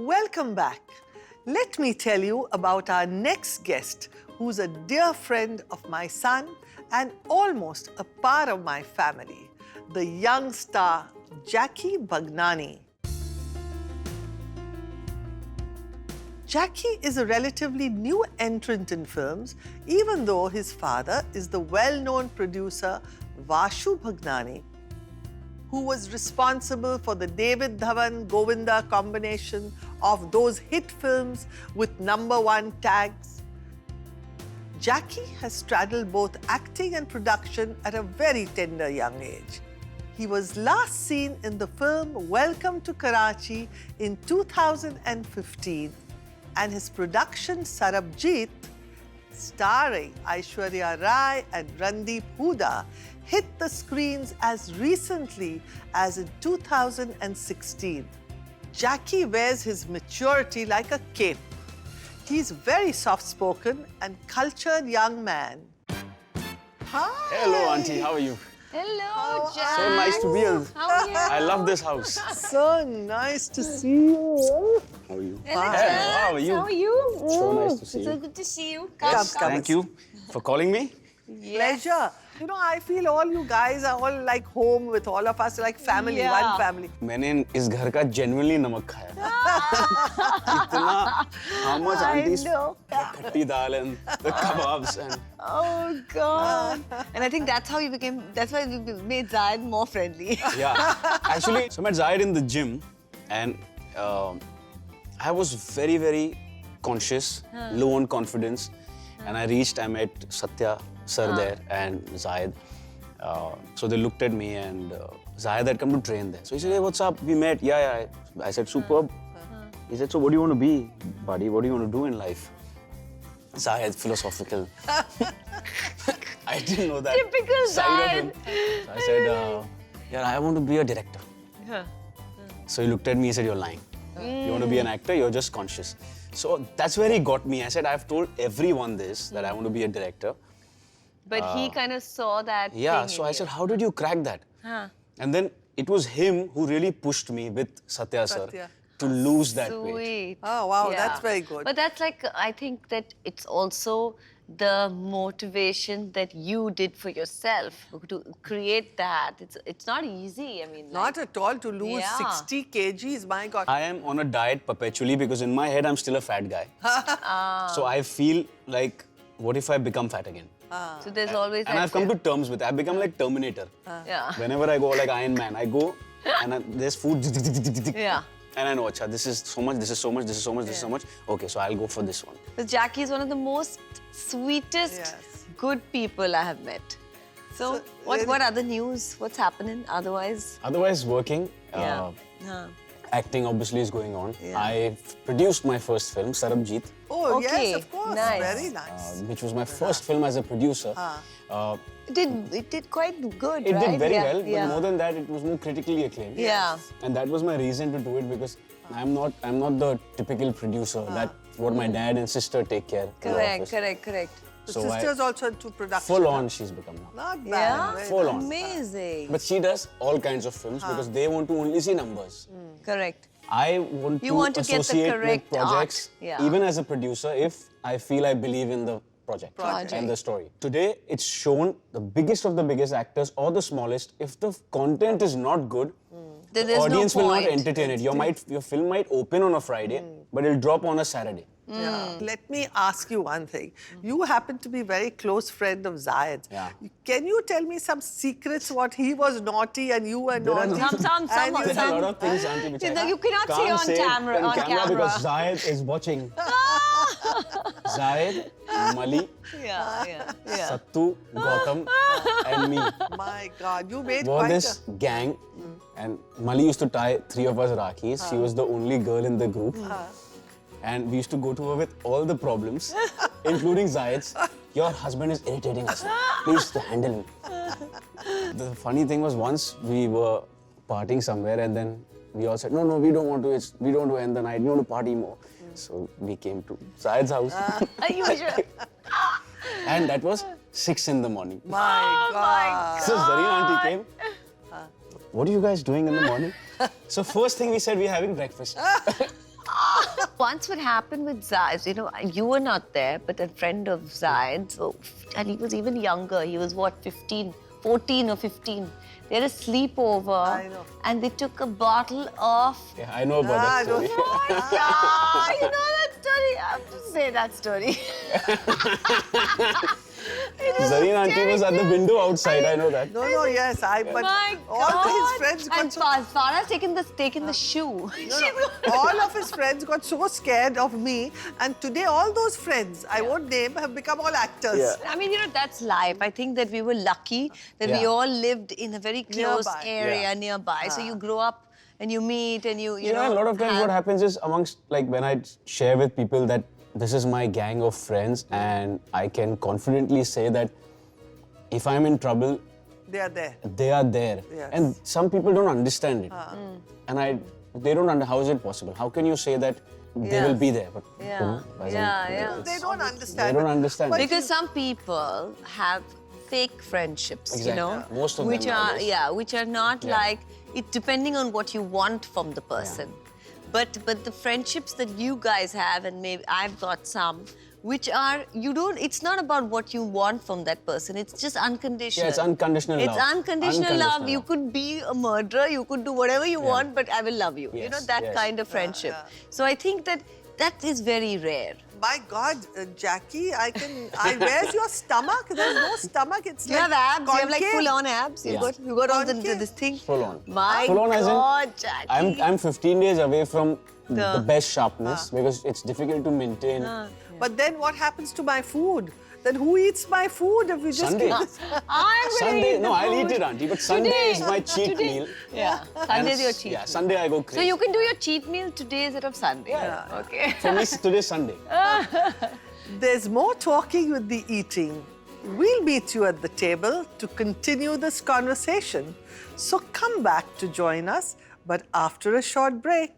Welcome back. Let me tell you about our next guest, who's a dear friend of my son and almost a part of my family, the young star Jackky Bhagnani. Jackky is a relatively new entrant in films, even though his father is the well-known producer Vashu Bhagnani, who was responsible for the David Dhawan-Govinda combination of those hit films with #1 tags. Jackky has straddled both acting and production at a very tender young age. He was last seen in the film Welcome to Karachi in 2015, and his production Sarabjit, starring Aishwarya Rai and Randeep Hooda, hit the screens as recently as in 2016. Jackky wears his maturity like a cape. He's very soft-spoken and cultured young man. Hi! Hello, Auntie. How are you? Hello, Jack. So nice to be here. How are you? I love this house. So nice to see you. How are you? Hello, Hi. Jack. How are you? How are you? So nice to see So you. good to see you. Come. Thank you for calling me. Pleasure. You know, I feel all you guys are all like home with all of us, like family, Yeah. one family. मैंने इस घर का genuinely नमक खाया. इतना how much aunties know. खट्टी दाल and the kebabs and Oh, God. And I think that's how you became, that's why you made Zayed more friendly. yeah. Actually, so I met Zayed in the gym and I was very, very conscious, low on confidence. And I reached, I met Satya sir there and Zayed. So they looked at me and Zayed had come to train there. So he said, hey, what's up? We met. Yeah. I said, superb. He said, so what do you want to be, buddy? What do you want to do in life? Zayed, philosophical. I didn't know that Typical side of him. Zayed. So I said, yeah, I want to be a director. So he looked at me and said, you're lying. You want to be an actor, you're just conscious. So that's where he got me. I said, I've told everyone this, that I want to be a director. But he kind of saw that Yeah, thing so in I you. said, how did you crack that? Huh. And then it was him who really pushed me with Satya sir Satya. to lose that weight. Sweet. Oh, wow, Yeah. that's very good. But that's like, I think that it's also the motivation that you did for yourself to create that. It's not easy. I mean, Not at all to lose Yeah. 60 kgs, my God. I am on a diet perpetually because in my head I'm still a fat guy. So I feel like, what if I become fat again? so there's always And that I've come to fear. terms with it. I've become like Terminator. Yeah. Whenever I go like Iron Man, I go and there's food. Yeah. And I know, acha, this is so much, this is so much, this is so much, this is so much. Okay, so I'll go for this one. So Jackky is one of the most sweetest, Yes. good people I have met. So, what other news? What's happening otherwise? Otherwise, working. Yeah. Acting obviously is going on. Yeah. I've produced my first film, Sarabjit, Oh, Okay, yes, of course. nice. Very nice. which was my first film as a producer. It did quite good, It right? did very Yeah, well, but yeah. more than that, it was more critically acclaimed. Yeah. And that was my reason to do it because I'm not the typical producer. That's what my dad and sister take care of. in the office. Correct. The So I- sister's also into production. Full on she's become now. Not bad. Yeah. very Full nice. on. Amazing. But she does all kinds of films because they want to only see numbers. Correct. I want You to want to get the associate correct with projects, art. Yeah. even as a producer, if I feel I believe in the project and the story. Today, it's shown the biggest of the biggest actors or the smallest. If the content is not good, Then the there's no audience will not point. entertain it. Your film might open on a Friday, but it'll drop on a Saturday. Yeah. Let me ask you one thing. You happen to be very close friend of Zayed. Yeah. Can you tell me some secrets what he was naughty and you were naughty? Some. And you- There are a lot of things, Auntie, which I You cannot can't say on say camera- on camera. because Zayed is watching. Zayed, Mali, Yeah. Sattu, Gautam, and me. My God, you made Were quite this gang, and Mali used to tie 3 of us Rakhis. She was the only girl in the group. And we used to go to her with all the problems, including Zayed's. Your husband is irritating us. Please handle him. The funny thing was once we were partying somewhere and then we all said, no, we don't want to. We don't want to end the night. We want to party more. So we came to Zayed's house. Usual. And that was 6 in the morning. My God. So Zarine auntie came. What are you guys doing in the morning? So first thing we said, we're having breakfast. Once what happened with Zaid, you know, you were not there, but a friend of Zaid, so, and he was even younger. He was what, 15, 14 or 15. They had a sleepover. I know. And they took a bottle of... Yeah, I know about that story. Ah, you know that story? I have to say that story. Zarine auntie was at the window outside, I know that. No, yes, but My all God. his friends got And Farah's taken the shoe. all of his friends got so scared of me, and today all those friends, I won't name, have become all actors. Yeah. I mean, you know, that's life. I think that we were lucky that we Yeah. all lived in a very close Nearby. area nearby. So you grow up and you meet and you know. A lot of times what happens is amongst, like when I share with people that this is my gang of friends and I can confidently say that if I'm in trouble, They are there. they are there. Yes. And some people don't understand it. And they don't understand, how is it possible? How can you say that they will be there? But Yeah. doesn't- Yeah. They don't understand. They don't understand. Because some people have fake friendships, you Exactly. know, Most of them which are nowadays. which are not like it, depending on what you want from the person. But the friendships that you guys have, and maybe I've got some, which are it's not about what you want from that person. It's just unconditional. Yeah, it's unconditional love. It's unconditional love. Unconditional You love. could be a murderer, you could do whatever you want, but I will love you. You know, Yes, that yes. kind of friendship. So I think that is very rare. My God, Jackky, where's your stomach? There's no stomach. It's You like have abs. You have like concave. full-on abs. You Yeah. got all Concave. this thing. Full on. My Full on as in, God, Jackky. I'm 15 days away from the best sharpness because it's difficult to maintain. But then what happens to my food? Then who eats my food if we just Sunday. keep this? I'm gonna Sunday, eat the I'll eat food. it, auntie. But Sunday is my cheat meal. Yeah, Sunday's your cheat Yeah, meal. Sunday I go So crazy. you can do your cheat meal today instead of Sunday. Yeah. Okay. For me, today's Sunday. There's more talking with the eating. We'll meet you at the table to continue this conversation. So come back to join us, but after a short break.